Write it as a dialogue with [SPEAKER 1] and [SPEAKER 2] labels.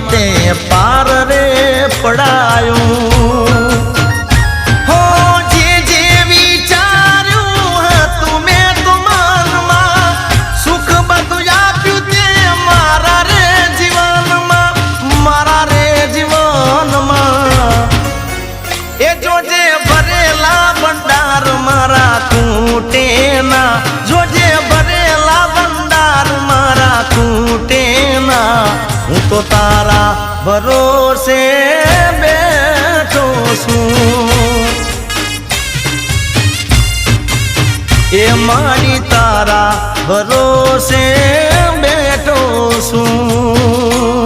[SPEAKER 1] माते पार रे पड़ायूं हो जे जे विचार्यू हतु में तो मन में सुख बधु आप्यु ते मारा रे जीवन में ए जोजे भरेला भंडार मारा तूटे ना जोजे भरेला भंडार मारा तूटे ना हूँ तो तारा भरोसे बैठो छूं ए मारी तारा भरोसे बैठो छूं।